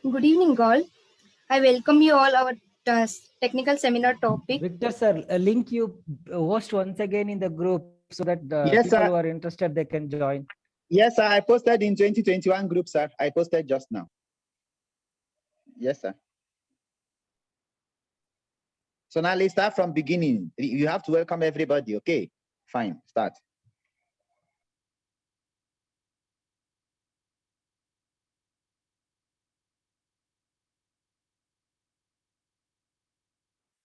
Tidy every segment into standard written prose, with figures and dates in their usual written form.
Good evening, all. I welcome you all our technical seminar topic. Victor sir, link you host once again in the group so that the Yes, people sir. who are interested they can join. Yes, sir. I posted in 2021 group, sir. I posted just now. Yes, sir. So now let's start from beginning. You have to welcome everybody. Okay, fine. Start.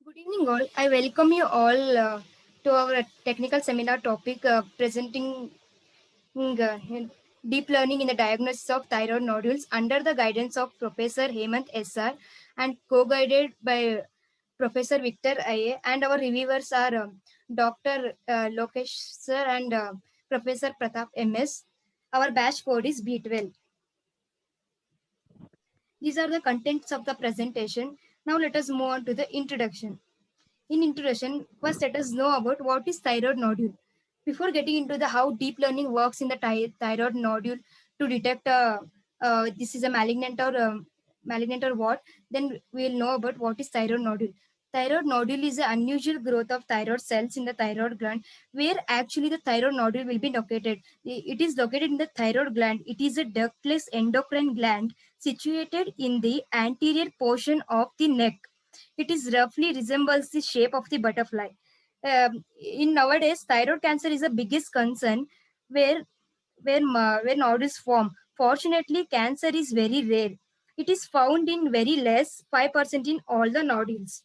Good evening, all. I welcome you all to our technical seminar topic presenting deep learning in the diagnosis of thyroid nodules under the guidance of Professor Hemant SR and co-guided by Professor Victor IA, and our reviewers are Dr. Lokesh sir and Professor Pratap MS. Our batch code is B12. These are the contents of the presentation. Now let us move on to the introduction. In introduction, first let us know about what is thyroid nodule. Before getting into the how deep learning works in the thyroid nodule to detect this is a malignant or what, then we will know about what is thyroid nodule. Thyroid nodule is the unusual growth of thyroid cells in the thyroid gland, where actually the thyroid nodule will be located. It is located in the thyroid gland. It is a ductless endocrine gland situated in the anterior portion of the neck. It is roughly resembles the shape of the butterfly. In nowadays, thyroid cancer is the biggest concern where where nodules form. Fortunately, cancer is very rare. It is found in very less 5% in all the nodules.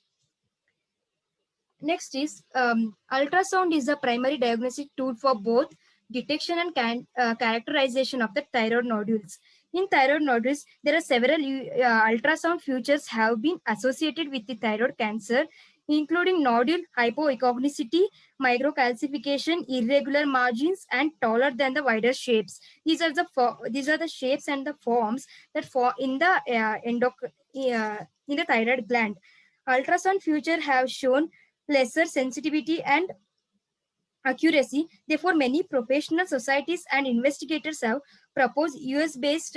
Next is ultrasound is the primary diagnostic tool for both detection and characterization of the thyroid nodules. In thyroid nodules, there are several ultrasound features have been associated with the thyroid cancer, including nodule hypoechonicity, microcalcification, irregular margins, and taller than the wider shapes. These are the shapes and the forms that fall in the in the thyroid gland. Ultrasound feature have shown lesser sensitivity and accuracy. Therefore, many professional societies and investigators have proposed US-based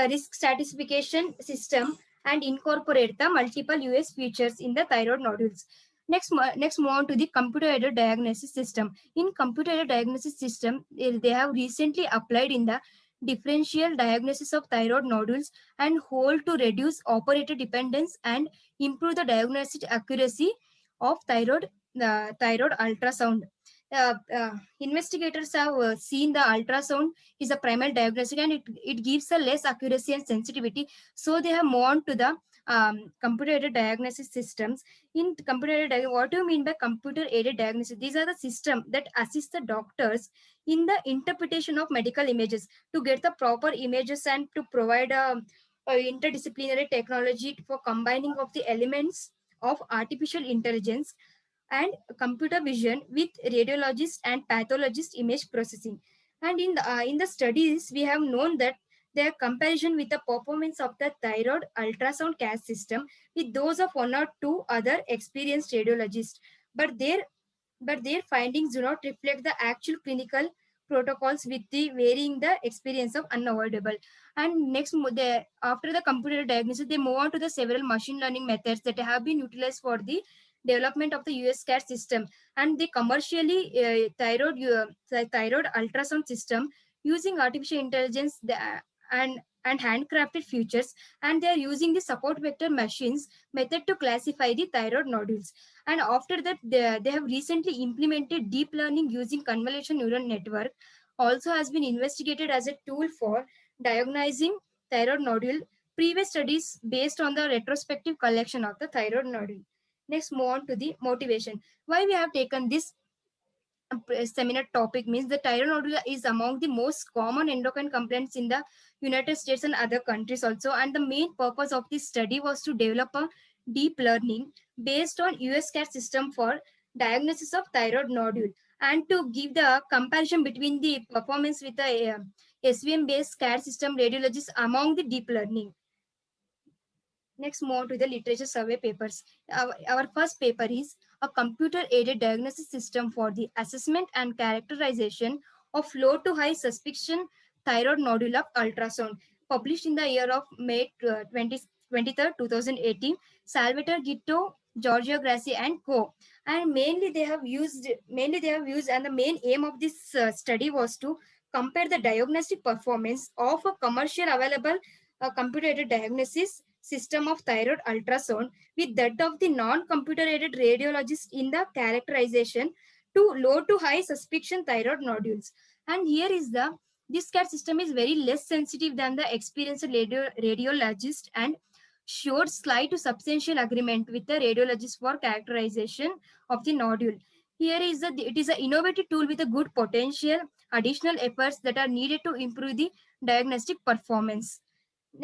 risk stratification system and incorporate the multiple US features in the thyroid nodules. Next move on to the computer-aided diagnosis system. In computer-aided diagnosis system, they have recently applied in the differential diagnosis of thyroid nodules and hold to reduce operator dependence and improve the diagnostic accuracy of thyroid ultrasound. Investigators have seen the ultrasound is a primary diagnostic, and it gives a less accuracy and sensitivity. So they have moved on to the computer-aided diagnosis systems. In what do you mean by computer-aided diagnosis? These are the system that assist the doctors in the interpretation of medical images to get the proper images and to provide a interdisciplinary technology for combining of the elements of artificial intelligence and computer vision with radiologist and pathologist image processing. And in the studies, we have known that their comparison with the performance of the thyroid ultrasound CAS system with those of one or two other experienced radiologists, but their findings do not reflect the actual clinical protocols with the varying the experience of unavoidable. And after the computer diagnosis, they move on to the several machine learning methods that have been utilized for the development of the US CAT system and the commercially thyroid ultrasound system using artificial intelligence and handcrafted features, and they are using the support vector machines method to classify the thyroid nodules. And after that, they have recently implemented deep learning using convolution neural network also has been investigated as a tool for diagnosing thyroid nodule. Previous studies based on the retrospective collection of the thyroid nodule. Next, move on to the motivation. Why we have taken this seminar topic means the thyroid nodule is among the most common endocrine complaints in the United States and other countries also. And the main purpose of this study was to develop a deep learning based on US CAT system for diagnosis of thyroid nodule and to give the comparison between the performance with the SVM based CAT system radiologists among the deep learning. Next, move on to the literature survey papers. Our first paper is a computer-aided diagnosis system for the assessment and characterization of low to high suspicion thyroid nodule of ultrasound. published in the year of May 23rd, 2018. Salvatore Gitto, Giorgio Grassi, and co. And mainly they have used, and the main aim of this study was to compare the diagnostic performance of a commercial available computer aided diagnosis system of thyroid ultrasound with that of the non-computer aided radiologist in the characterization to low to high suspicion thyroid nodules. And here is the this CAT system is very less sensitive than the experienced radiologist and showed slight to substantial agreement with the radiologist for characterization of the nodule. Here is the it is an innovative tool with a good potential. Additional efforts that are needed to improve the diagnostic performance.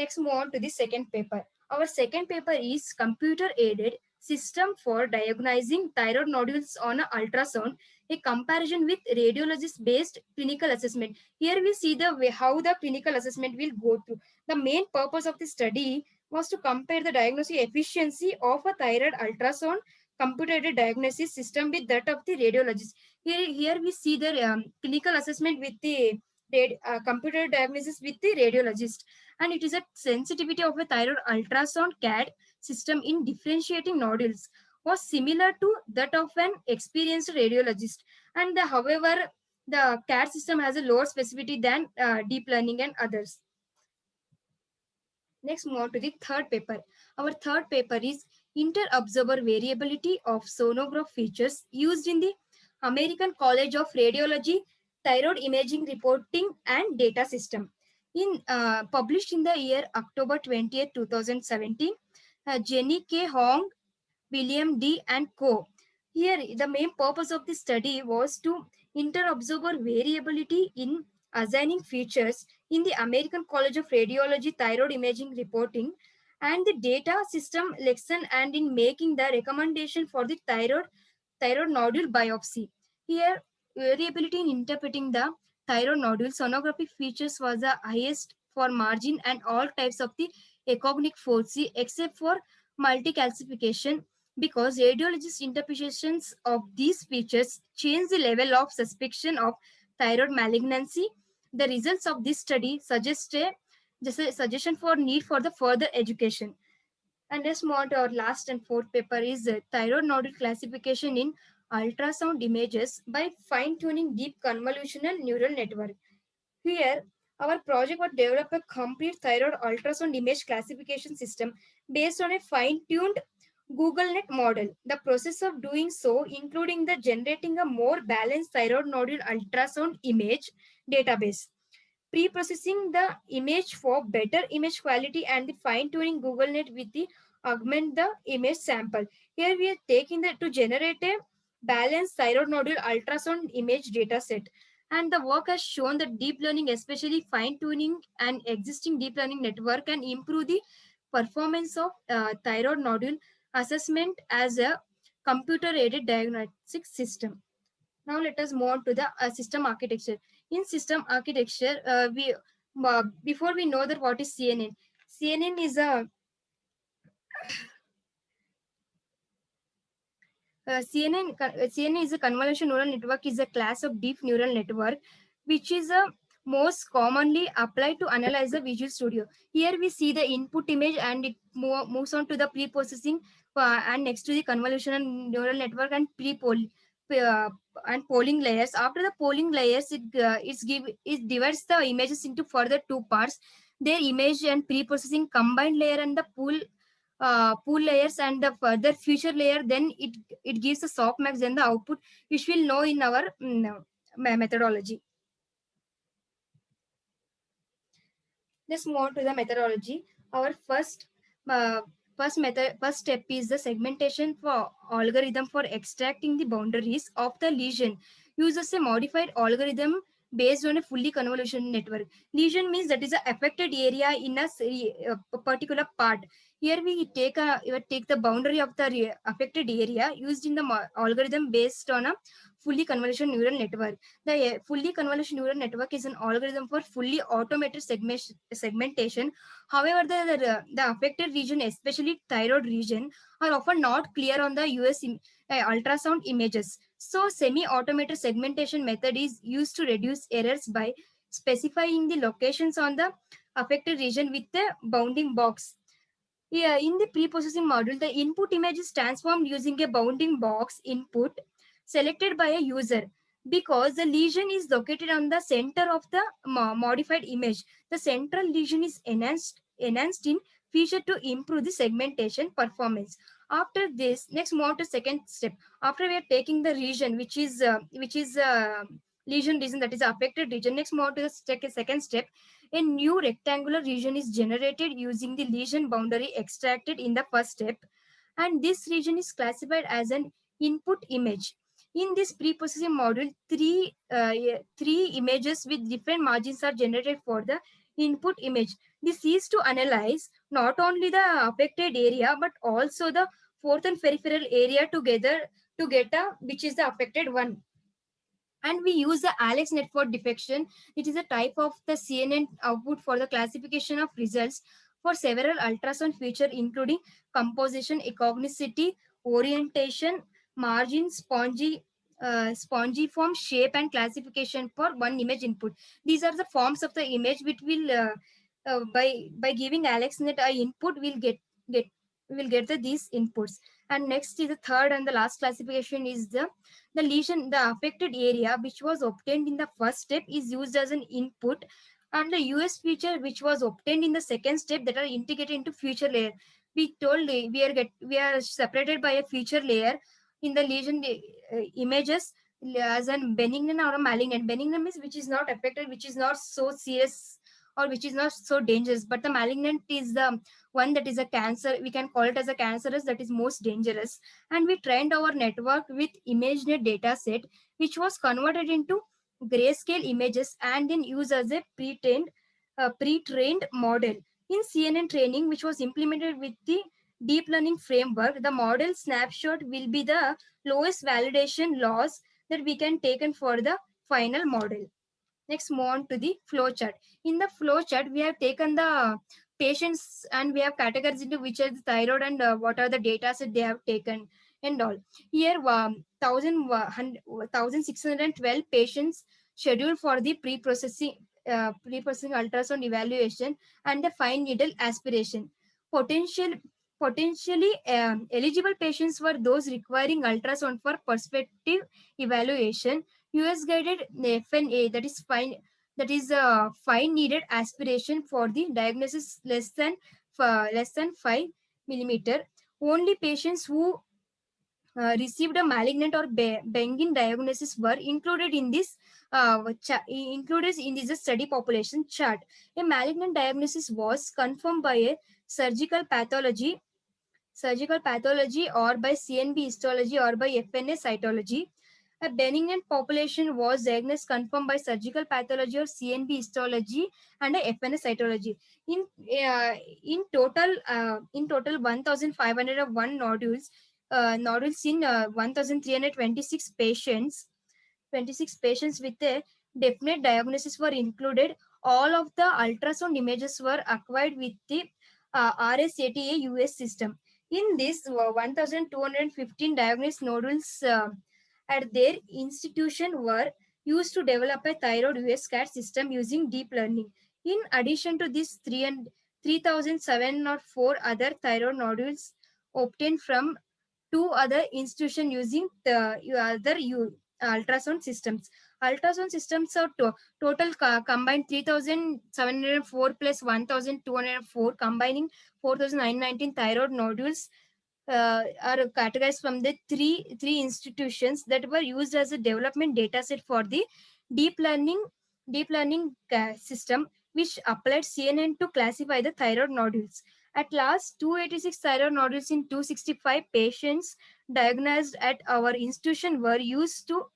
Next, move on to the second paper. Our second paper is computer aided system for diagnosing thyroid nodules on a ultrasound, a comparison with radiologist based clinical assessment. Here we see the way how the clinical assessment will go through. The main purpose of the study was to compare the diagnostic efficiency of a thyroid ultrasound computer aided diagnosis system with that of the radiologist. Here we see the clinical assessment with the computer diagnosis with the radiologist, and it is a sensitivity of a thyroid ultrasound CAD system in differentiating nodules was similar to that of an experienced radiologist, and however the CAD system has a lower specificity than deep learning and others. Next, move on to the third paper. Our third paper is inter-observer variability of sonograph features used in the American College of Radiology Thyroid Imaging Reporting and Data System. Published in the year October 20th, 2017, Jenny K. Hong, William D. and co. Here, the main purpose of the study was to inter-observer variability in assigning features in the American College of Radiology Thyroid Imaging Reporting and the data system lesson, and in making the recommendation for the thyroid nodule biopsy. Here, variability in interpreting the thyroid nodule sonography features was the highest for margin and all types of the ecognic foci except for multicalcification, because radiologist interpretations of these features change the level of suspicion of thyroid malignancy. The results of this study suggest just a suggestion for need for the further education. And let's move on to our last and fourth paper is thyroid nodule classification in ultrasound images by fine-tuning deep convolutional neural network. Here, our project was develop a complete thyroid ultrasound image classification system based on a fine-tuned GoogleNet model. The process of doing so, including the generating a more balanced thyroid nodule ultrasound image database, pre-processing the image for better image quality, and the fine-tuning GoogleNet with the augment the image sample. Here we are taking that to generate a balanced thyroid nodule ultrasound image dataset. And the work has shown that deep learning, especially fine-tuning an existing deep learning network, can improve the performance of thyroid nodule assessment as a computer-aided diagnostic system. Now let us move on to the system architecture. In system architecture, we before we know that what is CNN. CNN is a CNN is a convolutional neural network, is a class of deep neural network which is most commonly applied to analyze the Visual Studio. Here we see the input image and it moves on to the pre-processing and next to the convolutional neural network and uh, and polling layers. After the polling layers, it divides the images into further two parts: their image and pre-processing combined layer and the pool layers and the further future layer. Then it gives the softmax, then the output, which we'll know in our methodology. Let's move on to the methodology. Our first step is the segmentation for algorithm for extracting the boundaries of the lesion. Uses a modified algorithm based on a fully convolutional network. Lesion means that is a affected area in a particular part. Here we take the boundary of the affected area used in the algorithm based on a fully convolutional neural network. The fully convolutional neural network is an algorithm for fully automated segmentation. However, the affected region, especially thyroid region, are often not clear on the ultrasound images. So, semi-automated segmentation method is used to reduce errors by specifying the locations on the affected region with the bounding box. Yeah, in the pre-processing module, the input image is transformed using a bounding box input selected by a user. Because the lesion is located on the center of the modified image, the central lesion is enhanced in feature to improve the segmentation performance. After this, next move on to second step. After we are taking the region, which is lesion region, that is affected region. Next move on to the second step. A new rectangular region is generated using the lesion boundary extracted in the first step, and this region is classified as an input image. In this pre-processing module, three images with different margins are generated for the input image. This is to analyze not only the affected area but also the fourth and peripheral area together to get a which is the affected one. And we use the AlexNet for diffection. It is a type of the CNN output for the classification of results for several ultrasound features, including composition, iconicity, orientation, margin, spongy form, shape, and classification for one image input. These are the forms of the image which will by giving AlexNet a input get will get these inputs. And next is the third and the last classification is the lesion, the affected area which was obtained in the first step is used as an input, and the US feature which was obtained in the second step that are integrated into feature layer. We told we are separated by a feature layer in the lesion images as an benign or a malignant. Benign means which is not affected, which is not so serious or which is not so dangerous, but the malignant is the one that is a cancer. We can call it as a cancerous, that is most dangerous. And we trained our network with ImageNet dataset, which was converted into grayscale images and then used as a pre-trained model. In CNN training, which was implemented with the deep learning framework, the model snapshot will be the lowest validation loss that we can take in for the final model. Next, move on to the flowchart. In the flowchart, we have taken the patients and we have categorized into which are the thyroid and what are the data set they have taken and all. Here, 1,612 patients scheduled for the pre-processing ultrasound evaluation and the fine needle aspiration. Potentially eligible patients were those requiring ultrasound for prospective evaluation. US guided FNA, that is fine needed aspiration for the diagnosis less than 5 mm. Only patients who received a malignant or benign diagnosis were included in this study population chart. A malignant diagnosis was confirmed by a surgical pathology or by CNB histology or by FNA cytology. A benign population was diagnosed confirmed by surgical pathology or CNB histology and a FNA cytology. In uh, in total 1,501 nodules in 1,326 patients. 26 patients with a definite diagnosis were included. All of the ultrasound images were acquired with the RSATA US system. In this, 1,215 diagnosed nodules at their institution were used to develop a thyroid USCAT system using deep learning. In addition to this, 3,004 other thyroid nodules obtained from two other institutions using the ultrasound systems. Ultrasound systems are total combined 3,704 plus 1,204, combining 4,919 thyroid nodules are categorized from the three institutions that were used as a development data set for the deep learning system, which applied CNN to classify the thyroid nodules. At last, 286 thyroid nodules in 265 patients diagnosed at our institution were used to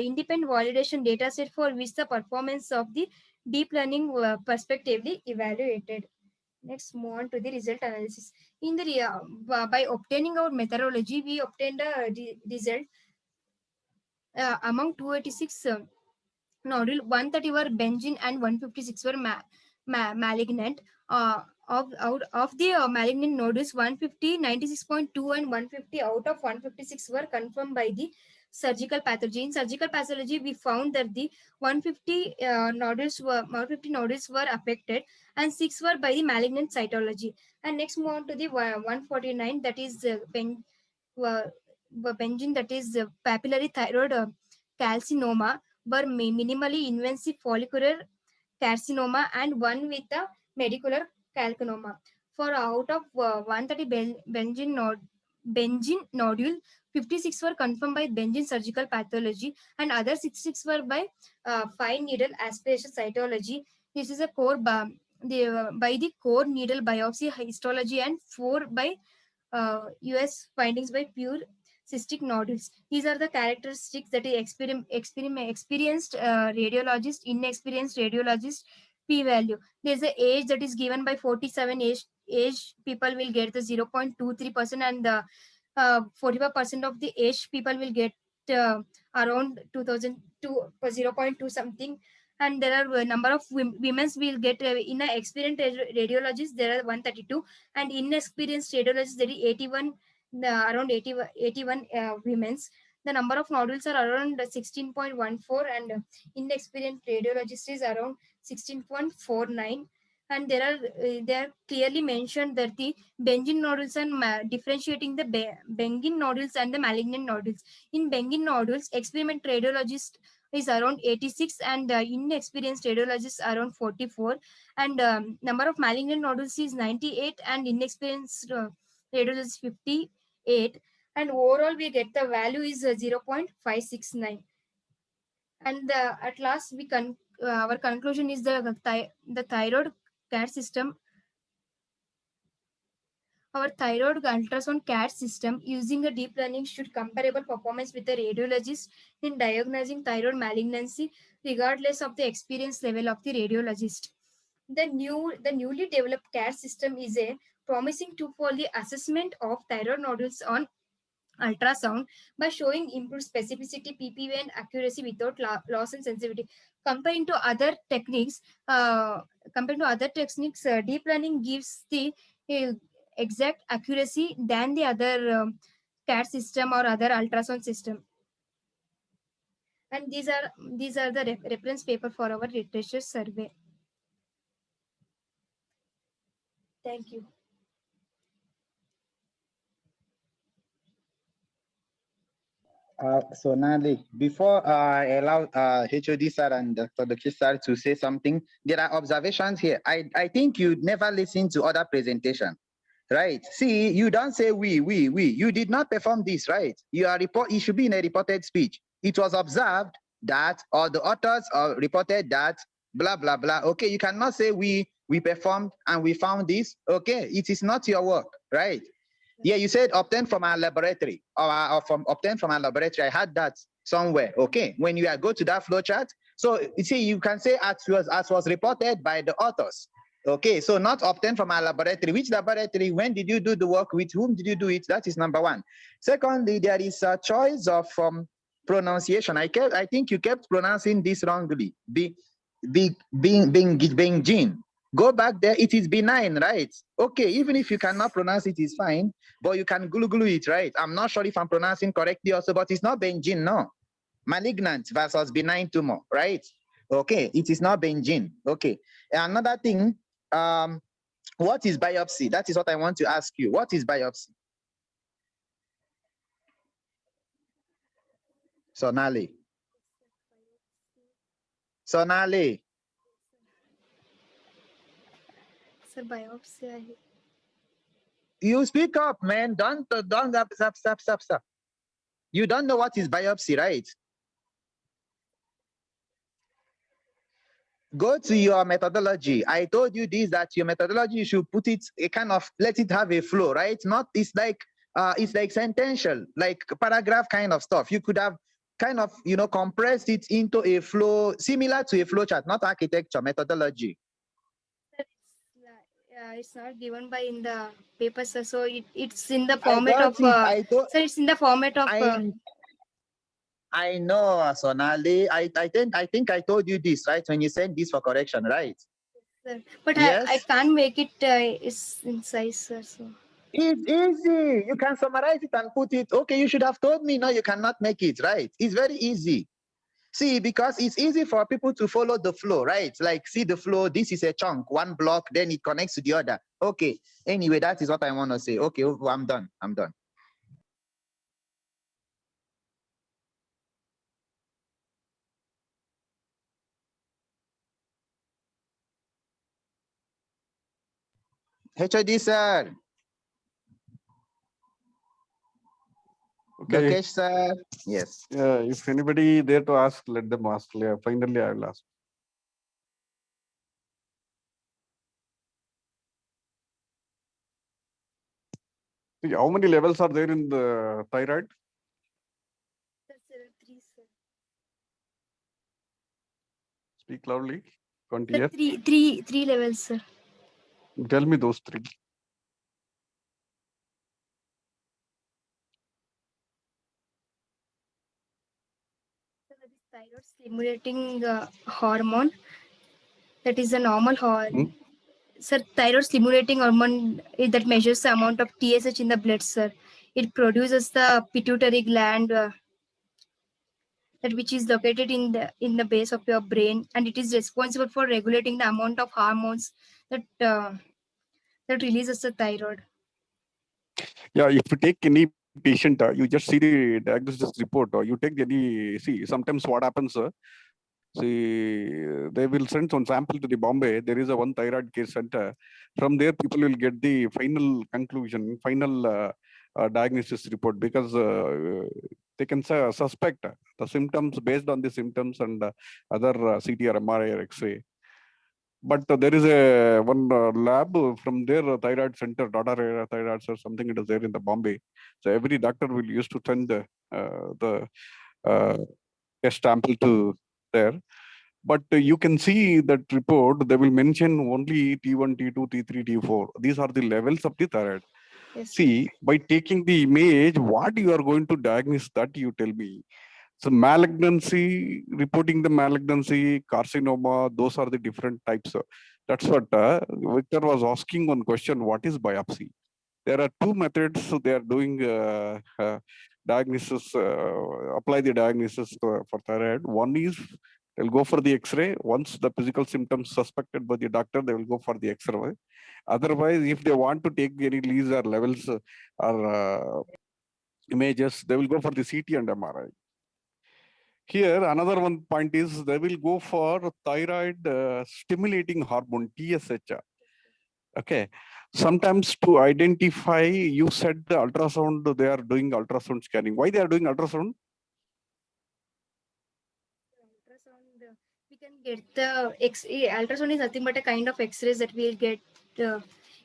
independent validation data set for which the performance of the deep learning prospectively evaluated. Next, move on to the result analysis. In the by obtaining our methodology, we obtained a result among 286 nodule, 130 were benign and 156 were malignant. Of the malignant nodules, 150, 96.2 and 150 out of 156 were confirmed by the surgical pathology. In surgical pathology, we found that the 150 nodules were affected, and 6 were by the malignant cytology. And next move on to the 149, that is Benjin, that is papillary thyroid calcinoma, were minimally invasive follicular carcinoma, and one with a medicular calcinoma. For out of 130 Benjin nodule, 56 were confirmed by Benjin surgical pathology, and other 66 were by fine needle aspiration cytology. This is a by the core needle biopsy histology, and 4 by US findings by pure cystic nodules. These are the characteristics that experienced radiologist, inexperienced radiologist, p-value. There's an age that is given by 47 age people will get the 0.23%, and the 45% of the age people will get around 2002 0.2 something. And there are a number of women's will get in a experienced radiologist there are 132, and inexperienced radiologists there is 81, around 81 women's. The number of nodules are around 16.14, and inexperienced radiologist is around 16.49. And they are clearly mentioned that the Benjin nodules and differentiating the Benjin nodules and the malignant nodules. In Benjin nodules, experiment radiologist is around 86, and inexperienced radiologists around 44, and number of malignant nodules is 98, and inexperienced radiologists 58, and overall we get the value is 0.569. And at last our conclusion is the thyroid care system. Our thyroid ultrasound CAT system using a deep learning should comparable performance with a radiologist in diagnosing thyroid malignancy, regardless of the experience level of the radiologist. The newly developed CAT system is a promising tool for the assessment of thyroid nodules on ultrasound by showing improved specificity, PPV, and accuracy without loss in sensitivity. Comparing to other techniques, deep learning gives the exact accuracy than the other CAT system or other ultrasound system. And these are the reference paper for our literature survey. Thank you. Sonali, before I allow HOD sir and Dr. Dokshi sir to say something, there are observations here. I think you never listened to other presentation, right? See, you don't say we. You did not perform this, right? It should be in a reported speech. It was observed that, or the authors reported that, blah, blah, blah. Okay, you cannot say we performed and we found this. Okay, it is not your work, right? Yeah, you said obtained from our laboratory or obtained from our laboratory. I had that somewhere. Okay, when you go to that flow chart, so you see, you can say as was reported by the authors. Okay, so not obtained from our laboratory. Which laboratory? When did you do the work? With whom did you do it? That is number one. Secondly, there is a choice of pronunciation. I think you kept pronouncing this wrongly. Benjin. Go back there, it is benign, right? Okay, even if you cannot pronounce it, is fine, but you can glue it, right? I'm not sure if I'm pronouncing correctly also, but it's not Benjin, no. Malignant versus benign tumor, right? Okay, it is not Benjin. Okay, another thing, what is biopsy? That is what I want to ask you. What is biopsy? Sonali. Sonali. Sir, biopsy. You speak up, man. Don't stop. You don't know what is biopsy, right? Go to your methodology. I told you this, that your methodology, you should put it a kind of, let it have a flow, right? Not, it's like sentential, like paragraph kind of stuff. You could have kind of, compressed it into a flow similar to a flow chart, not architecture methodology. It's not given by in the paper, sir. So it's in the format of. So it's in the format of. I know, Sonali. I think I told you this, right? When you sent this for correction, right? Sir. But yes? I can't make it in size, sir. So. It's easy. You can summarize it and put it. Okay, you should have told me. No, you cannot make it, right? It's very easy. See, because it's easy for people to follow the flow, right? Like, see the flow. This is a chunk, one block, then it connects to the other. Okay. Anyway, that is what I want to say. Okay, I'm done. I'm done. HOD sir. Okay. Lokesh sir. Yes. If anybody there to ask, let them ask. Yeah, finally, I will ask. See, how many levels are there in the thyroid? Speak loudly. Can't hear. Three levels, sir. Tell me those three. Thyroid stimulating hormone, that is a normal hormone. Sir, thyroid stimulating hormone that measures the amount of TSH in the blood, sir. It produces the pituitary gland, that which is located in the base of your brain, and it is responsible for regulating the amount of hormones that that releases the thyroid. Yeah, if you take any patient, you just see the diagnosis report, or you take any, see, sometimes what happens, see, they will send some sample to the Bombay. There is a one thyroid care center. From there, people will get the final conclusion, final diagnosis report, because they can suspect the symptoms based on the symptoms and other CT or MRI or X-ray. But there is a one lab from their thyroid center, Dada Thyroid or something. It is there in the Bombay. So every doctor will used to send the test sample to there. But you can see that report. They will mention only T1, T2, T3, T4. These are the levels of the thyroid. Yes, See, by taking the image, what you are going to diagnose, that you tell me. So malignancy, reporting the malignancy, carcinoma, those are the different types. That's what Victor was asking one question, what is biopsy? There are two methods. So they are doing diagnosis, apply the diagnosis for thyroid. One is they'll go for the X-ray. Once the physical symptoms suspected by the doctor, they will go for the X-ray. Otherwise, if they want to take any leads or levels or images, they will go for the CT and MRI. Here, another one point is they will go for thyroid stimulating hormone, TSH. Okay. Sometimes to identify, you said the ultrasound, they are doing ultrasound scanning. Why they are doing ultrasound? ultrasound, we can get the ultrasound is nothing but a kind of X-rays that we'll get.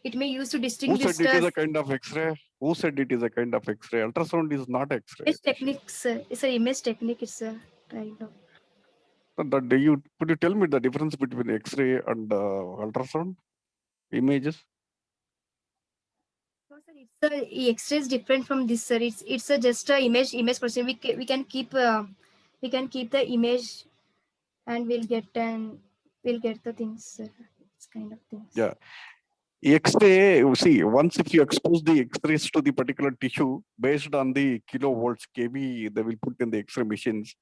It may use to Who distinguish said it is a kind of X-ray? Who said it is a kind of X-ray? Ultrasound is not X-ray. image techniques. It's an image technique. It's a kind of. Could you tell me the difference between X-ray and ultrasound images? No, sir, the X-ray is different from this, sir. It's a just a image processing. We can keep the image, and we'll get the things, sir. It's kind of things. Yeah. X-ray, see, once if you expose the X-rays to the particular tissue based on the kilovolts, kV, they will put in the X-ray machines.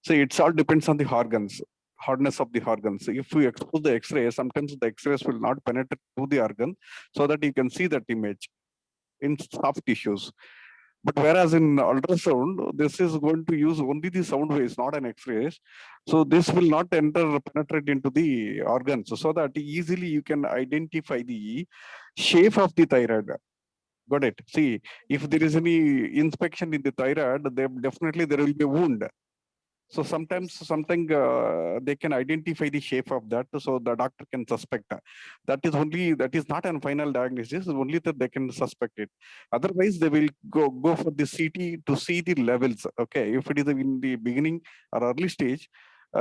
So it's all depends on the organs, hardness of the organs. If you expose the X-ray, sometimes the X-rays will not penetrate to the organ so that you can see that image in soft tissues. But whereas in ultrasound, this is going to use only the sound waves, not an X-rays. So this will not penetrate into the organs, so that easily you can identify the shape of the thyroid. Got it? See, if there is any inspection in the thyroid, definitely there will be a wound. So sometimes something they can identify the shape of that, so the doctor can suspect. That is not a final diagnosis. Only that they can suspect it. Otherwise, they will go for the CT to see the levels. Okay, if it is in the beginning or early stage,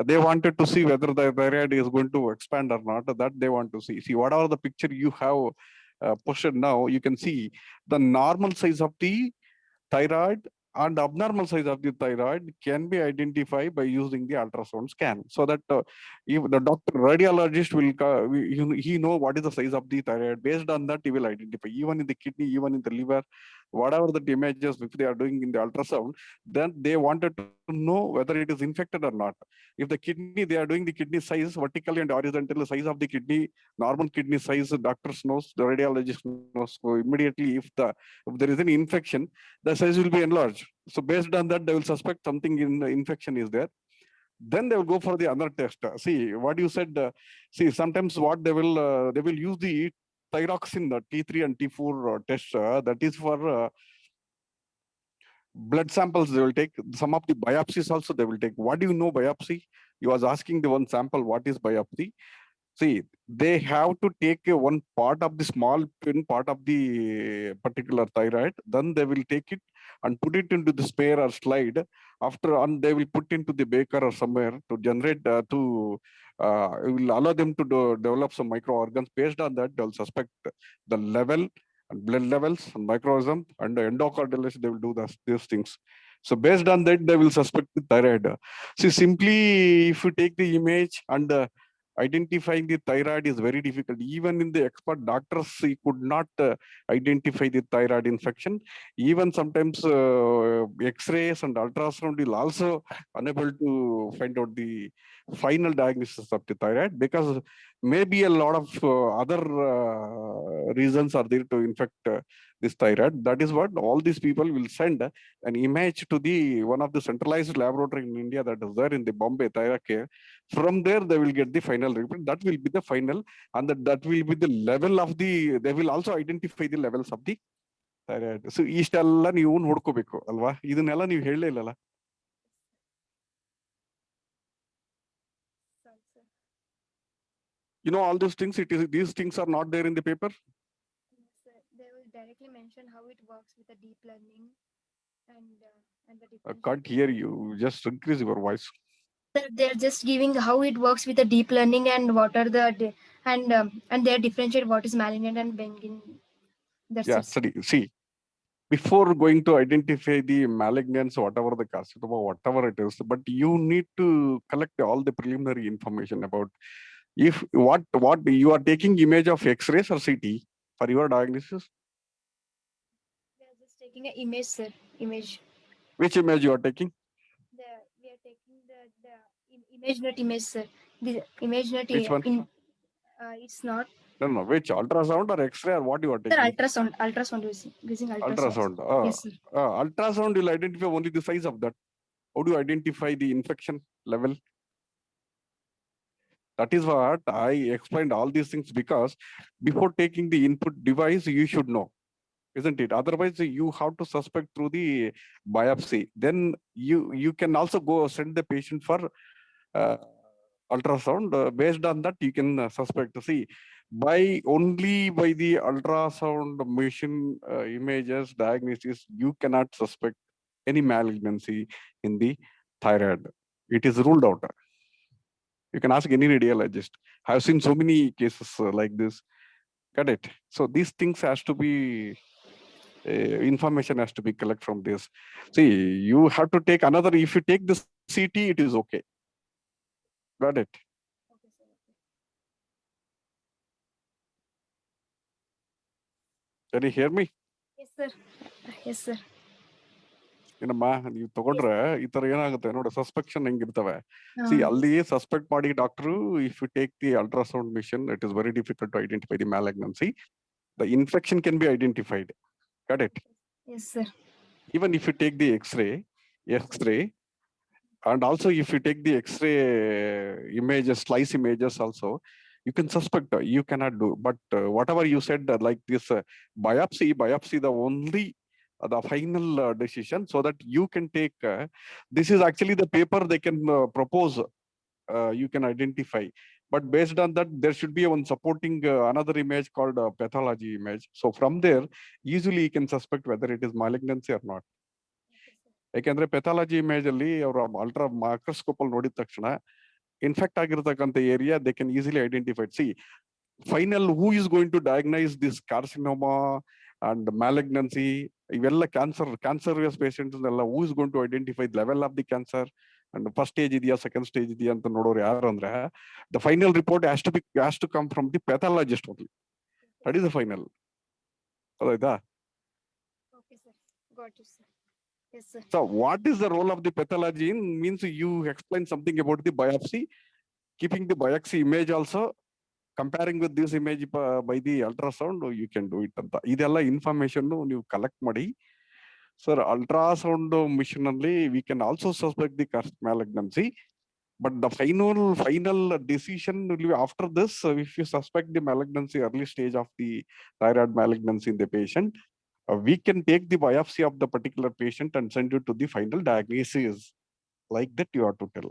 they wanted to see whether the thyroid is going to expand or not. That they want to see. See, whatever the picture you have pushed now, you can see the normal size of the thyroid and abnormal size of the thyroid can be identified by using the ultrasound scan, so that if the doctor radiologist will he know what is the size of the thyroid. Based on that, he will identify even in the kidney, even in the liver, whatever the images if they are doing in the ultrasound. Then they wanted to know whether it is infected or not. If the kidney, they are doing the kidney size vertically and horizontally, size of the kidney, normal kidney size, the doctors knows, the radiologist knows. So immediately if there is any infection, the size will be enlarged. So based on that, they will suspect something in the infection is there. Then they will go for the other test. See what you said. See, sometimes what they will use the thyroxine, the T3 and T4 test. That is for blood samples. They will take some of the biopsies also. They will take. What do you know biopsy? You was asking the one sample. What is biopsy? See, they have to take one part of the small pin part of the particular thyroid. Then they will take it and put it into the spare or slide. After, and they will put into the baker or somewhere to generate it will allow them to develop some microorgans. Based on that, they will suspect the level and blood levels and microorganism and the endocardiologist. They will do these things. So based on that, they will suspect the thyroid. See, simply if you take the image and identifying the thyroid is very difficult. Even in the expert doctors, he could not identify the thyroid infection. Even sometimes X-rays and ultrasound will also unable to find out the final diagnosis of the thyroid, because maybe a lot of other reasons are there to infect this thyroid. That is what all these people will send an image to the one of the centralized laboratory in India that is there in the Bombay Thyroid Care. From there, they will get the final report. That will be the final, and that will be the level of the. They will also identify the levels of the thyroid. So ಇಷ್ಟೆಲ್ಲ ನೀವು ನೋಡ್ಕೋಬೇಕು ಅಲ್ವಾ? ಇದನ್ನೆಲ್ಲ ನೀವು ಹೇಳಲೇ ಇಲ್ಲಲ್ಲ. You know all those things. These things are not there in the paper. They will directly mention how it works with the deep learning and the I different. can't hear you. Just increase your voice. They're just giving how it works with the deep learning and what are the and they differentiate what is malignant and benign. That's Yeah, it. study. See, before going to identify the malignance, whatever the carcinoma, whatever it is, but you need to collect all the preliminary information about if what you are taking image of X-rays or CT for your diagnosis. We are just taking an image, sir. Image. Which image you are taking? We are taking the image, not image, sir. The image, not Which one? it's not. No. Which ultrasound or X-ray or what you are Sir, taking? ultrasound using ultrasound. Ultrasound. Yes, sir. Ultrasound will identify only the size of that. How do you identify the infection level? That is what I explained all these things, because before taking the input device, you should know, isn't it? Otherwise, you have to suspect through the biopsy. Then you can also go send the patient for ultrasound. Based on that, you can suspect. See, only by the ultrasound machine images diagnosis, you cannot suspect any malignancy in the thyroid. It is ruled out. You can ask any radiologist. I've seen so many cases like this. Got it? So these things has to be, information has to be collected from this. See, you have to take another, if you take the CT, it is okay. Got it? Okay, sir. Can you hear me? Yes, sir. Yes, sir. ಏನಮ್ಮ ನೀವು ತಗೊಂಡ್ರೆ ಈ ತರ ಏನಾಗುತ್ತೆ ನೋಡಿ, suspicion ಹೆಂಗಿರ್ತವೆ. See Ah, ಅಲ್ಲಿ suspect ಮಾಡಿ doctor, if you take the ultrasound machine, it is very difficult to identify the malignancy. The infection can be identified. Got it? yes, sir. Even if you take the X-ray, and also if you take the X-ray images, slice images also, you can suspect. You cannot do. But whatever you said, like this biopsy, the only the final decision, so that you can take. This is actually the paper they can propose. You can identify. But based on that, there should be one supporting another image called pathology image. So from there, easily you can suspect whether it is malignancy or not. ಯಾಕೆಂದ್ರೆ pathology image ಅಲ್ಲಿ ಅವರು ultra microscope ಅಲ್ಲಿ ನೋಡಿದ ತಕ್ಷಣ infect ಆಗಿರತಕ್ಕಂಥ area they can easily identified. See final who is going to diagnose this carcinoma and malignancy ಇವೆಲ್ಲ cancerous patients ಎಲ್ಲ who is going to identify level of the cancer and first stage ಇದೆಯಾ second stage ಇದೆಯಾ ಅಂತ ನೋಡೋರು ಯಾರು ಅಂದ್ರೆ the final report has to come from the pathologist only. That is the final. ಅದಾಯ್ತಾ? Okay, sir. Got you, sir. Yes, sir. So what is the role of the pathology in means you explain something about the biopsy, keeping the biopsy image also, comparing with this image by the ultrasound, you can do it ಅಂತ. ಇದೆಲ್ಲ information ನೀವು collect ಮಾಡಿ. Sir ultrasound mission ಅಲ್ಲಿ we can also suspect the malignancy, but the final decision will be after this. If you suspect the malignancy, early stage of the thyroid malignancy in the patient, we can take the biopsy of the particular patient and send you to the final diagnosis. Like that you have to tell.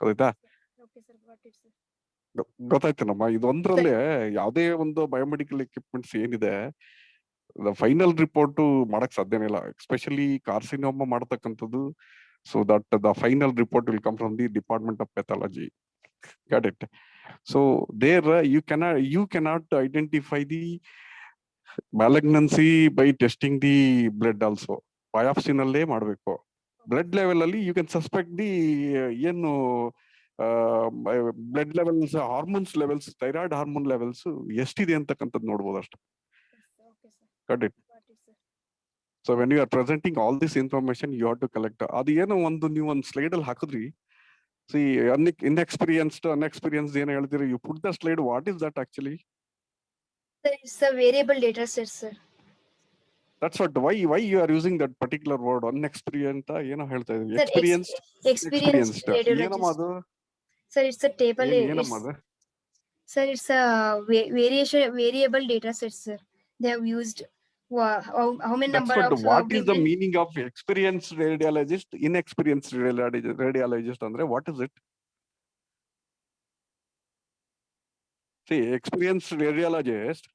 ಆಯ್ತಾ? Okay, sir. Got it, sir. ಗೊತ್ತಾಯ್ತೇನಮ್ಮ? ಇದೊಂದ್ರಲ್ಲೇ ಯಾವುದೇ ಒಂದು biomedical equipments ಏನಿದೆ final report ಮಾಡಕ್ ಸಾಧ್ಯನೇ ಇಲ್ಲ, especially carcinoma ಮಾಡ್ತಕ್ಕಂಥದ್ದು. So that the final report will come from the department of pathology. Got it? So there you cannot identify the malignancy by testing the blood also. Biopsy ನಲ್ಲೇ ಮಾಡಬೇಕು. Blood level ಅಲ್ಲಿ you can suspect the ಏನು blood levels, hormones levels, thyroid hormone levels ಎಷ್ಟಿದೆ ಅಂತಕ್ಕಂಥದ್ದು ನೋಡ್ಬೋದು ಅಷ್ಟೇ. Yes, sir. Okay, sir. Got it? Got it, sir. So when you are presenting all this information you have to collect. ಅದು ಏನೋ ನೀವು ಒಂದು slide ಅಲ್ಲಿ ಹಾಕಿದ್ರಿ, ಸಿ ಅನ್ಎಕ್ಸ್ಪೀರಿಯನ್ಸ್ಡ್ ಏನು ಹೇಳ್ತೀರಿ, you put the slide, what is that actually? Sir, it's a variable data set, sir. That's what, why you are using that particular word, unexperienced ಏನೋ ಹೇಳ್ತಾ ಇದೀವಿ. Sir, Experienced, experienced ಏನಮ್ಮ radiologist. ಅದು? Sir, it's a table. ಏನಮ್ಮ ಅದು? Sir, it's a variable data set, sir. They have used how many That's number what, of what is the women- meaning of experienced radiologist, inexperienced radiologist ಅಂದ್ರೆ what is it? See, experienced radiologist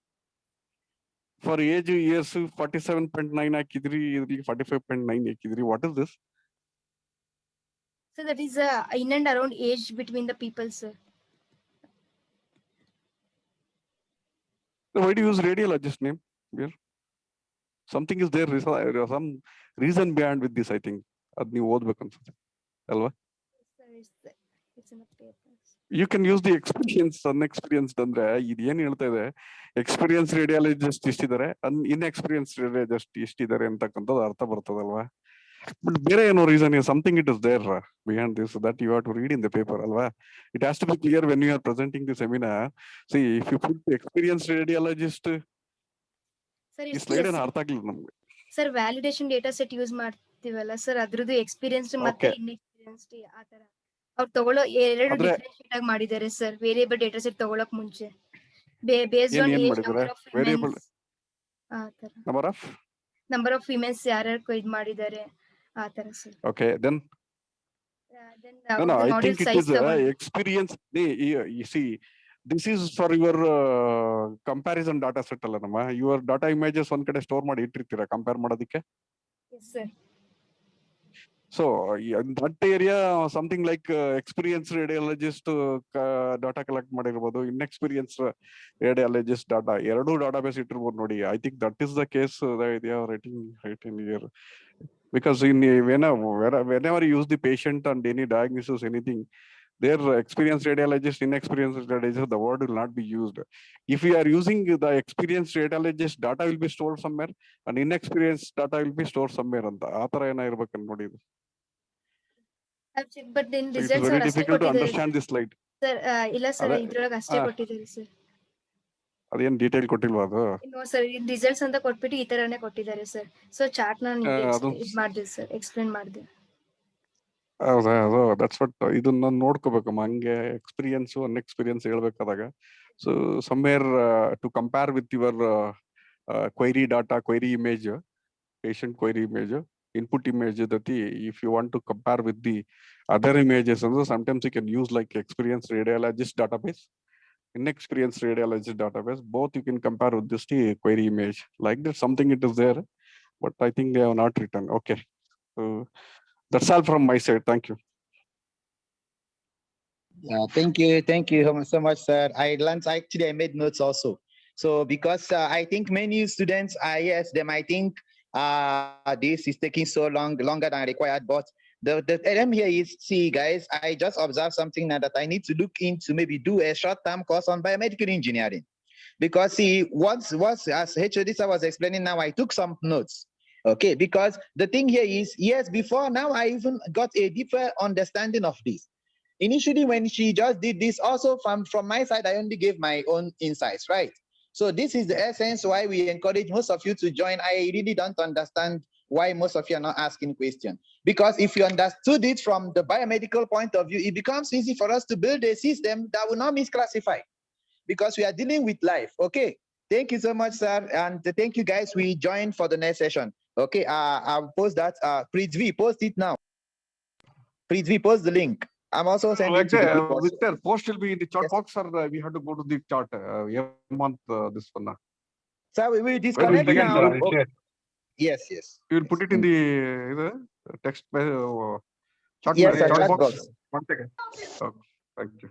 for age years 47.9 ಹಾಕಿದ್ರಿ, ಇದ್ರಿಗೆ 45.9 ಹಾಕಿದ್ರಿ. What is this? So that is in and around age between the people, sir. Why do you use radiologist name here? Something is there, some reason behind with this, I think. ಅದ್ ನೀವು ಓದ್ಬೇಕು ಅನ್ಸುತ್ತೆ ಅಲ್ವಾ? Sir, it's in the papers. You can use the experienced, unexperienced ಅಂದ್ರೆ ಇದು ಏನ್ ಹೇಳ್ತಾ ಇದೆ, ಎಕ್ಸ್ಪೀರಿಯನ್ಸ್ ರೇಡಿಯಾಲಜಿಸ್ಟ್ ಇಷ್ಟಿದ್ದಾರೆ, ಇನ್ಎಕ್ಸ್ಪೀರಿಯನ್ಸ್ ರೇಡಿಯಾಲಜಿಸ್ಟ್ ಇಷ್ಟಿದ್ದಾರೆ ಅಂತಕ್ಕಂಥದ್ದು ಅರ್ಥ ಬರ್ತದಲ್ವಾ? ಬಟ್ ಬೇರೆ ಏನೋ reason is something it is there behind this that you have to read in the paper ಅಲ್ವಾ? It has to be clear when you are presenting the seminar. See, if you put the experienced radiologist, Sir, ಈ it's slide ಏನು ಅರ್ಥ ಆಗ್ಲಿಲ್ಲ ನಮ್ಗೆ. sir validation data set use ಮಾಡ್ತೀವಲ್ಲ sir, ಅದ್ರದ್ದು experienced ಮತ್ತೆ Okay. ಇನ್ಎಕ್ಸ್ಪೀರಿಯನ್ಸ್ಡ್ ಆ ತರ ಅವ್ರು ತಗೊಳ್ಳೋ ಎರಡು ಆದ್ರೆ- ಡಿಫರೆನ್ಶಿಯೇಟ್ ಆಗಿ ಮಾಡಿದ್ದಾರೆ ಸರ್. ವೇರಿಯಬಲ್ ಡೇಟಾ ಸೆಟ್ ತಗೊಳಕ್ ಮುಂಚೆ ಬೇಸ್ಡ್ ಏನ್ ಆನ್ ಏಜ್, ಮಾಡಿದ್ದಾರೆ? ನಂಬರ್ ಆಫ್ Variable ವಿಮೆನ್ಸ್ ಆ ತರ, number of ವಿಮೆನ್ಸ್ ಯಾರ್ಯಾರು ಇದ್ ಮಾಡಿದ್ದಾರೆ ಆ ತರ sir. okay, then Then no, I module think it size is experience. You see, this is for your comparison data set ಅಲ್ಲ ನಮ್ಮ, your data images ಒಂದ್ ಕಡೆ ಸ್ಟೋರ್ ಮಾಡಿ ಇಟ್ಟಿರ್ತೀರಾ ಕಂಪೇರ್ ಮಾಡೋದಕ್ಕೆ. Yes, sir. So in that area, something like experienced radiologist data collect ಮಾಡಿರ್ಬೋದು, inexperienced radiologist data, ಎರಡು database ಇಟ್ಟಿರ್ಬೋದು ನೋಡಿ. I think that is the case that they are writing right in here. Because whenever you use the patient and any diagnosis, anything, their experienced radiologist, inexperienced radiologist, the word will not be used. If you are using the experienced radiologist, data will be stored somewhere and inexperienced data will be stored somewhere ಅಂತ ಆ ತರ ಏನೋ ಇರ್ಬೇಕು ನೋಡಿ ಇದು. I've checked, but then So it is results very are ಅಷ್ಟೇ difficult to ಕೊಟ್ಟಿದ್ದಾರೆ understand this slide. Sir. ಇಲ್ಲ ಸರ್, ಅದೇ- ಇದ್ರೊಳಗೆ ಅಷ್ಟೇ ಹಾ. ಕೊಟ್ಟಿದ್ದಾರೆ ಸರ್. ಅದೇನ್ ಡೀಟೇಲ್ ಕೊಟ್ಟಿಲ್ವಾ ಅದು? ನೋ ಸರ್, ರಿಸಲ್ಟ್ಸ್ ಅಂತ ಕೊಟ್ಬಿಟ್ಟು ಈ ತರನೇ ಕೊಟ್ಟಿದ್ದಾರೆ ಸರ್. ಸೊ ಚಾರ್ಟ್ ನಾನು ಅದು- ಇದ್ ಮಾಡಿದೆ ಸರ್, ಎಕ್ಸ್ಪ್ಲೇನ್ ಮಾಡಿದೆ. ಹೌದಾ? ಅದು ದಟ್ಸ್ ವಾಟ್, ಇದನ್ನ ನೋಡ್ಕೋಬೇಕಮ್ಮ. ಹಂಗೆ ಎಕ್ಸ್ಪೀರಿಯನ್ಸ್ ಅನ್ಎಕ್ಸ್ಪೀರಿಯನ್ಸ್ ಹೇಳ್ಬೇಕಾದಾಗ, so somewhere to compare with your query data, query image, patient query image, input image, that if you want to compare with the other images, and sometimes you can use like experienced radiologist database, inexperienced radiologist database, both you can compare with this query image. Like that, something it is there, but I think they have not written. Okay, so that's all from my side. Thank you. Yeah, thank you so much, sir. I made notes also. So because I think many students, yes, they might think this is taking so longer than required. But the aim here is, see, guys, I just observed something now that I need to look into, maybe do a short-term course on biomedical engineering. Because see, once as HOD sir was explaining now, I took some notes. Okay, because the thing here is, yes, before now I even got a deeper understanding of this. Initially, when she just did this, also from my side, I only gave my own insights, right? So this is the essence why we encourage most of you to join. I really don't understand why most of you are not asking questions. Because if you understood it from the biomedical point of view, it becomes easy for us to build a system that will not misclassify, because we are dealing with life. Okay. Thank you so much, sir. And thank you, guys. We join for the next session. Okay. I'll post that. Prithvi, post it now. Prithvi, post the link. I'm also sending to the group also. Victor, post will be in the chat Yes. box, or we have to go to the chart every month. This one. Sir, we will disconnect begin now. the- Oh, yes, yes. You will put it in the text chat, Yes, sir, chat chat box. box. 1 second. Okay, thank you.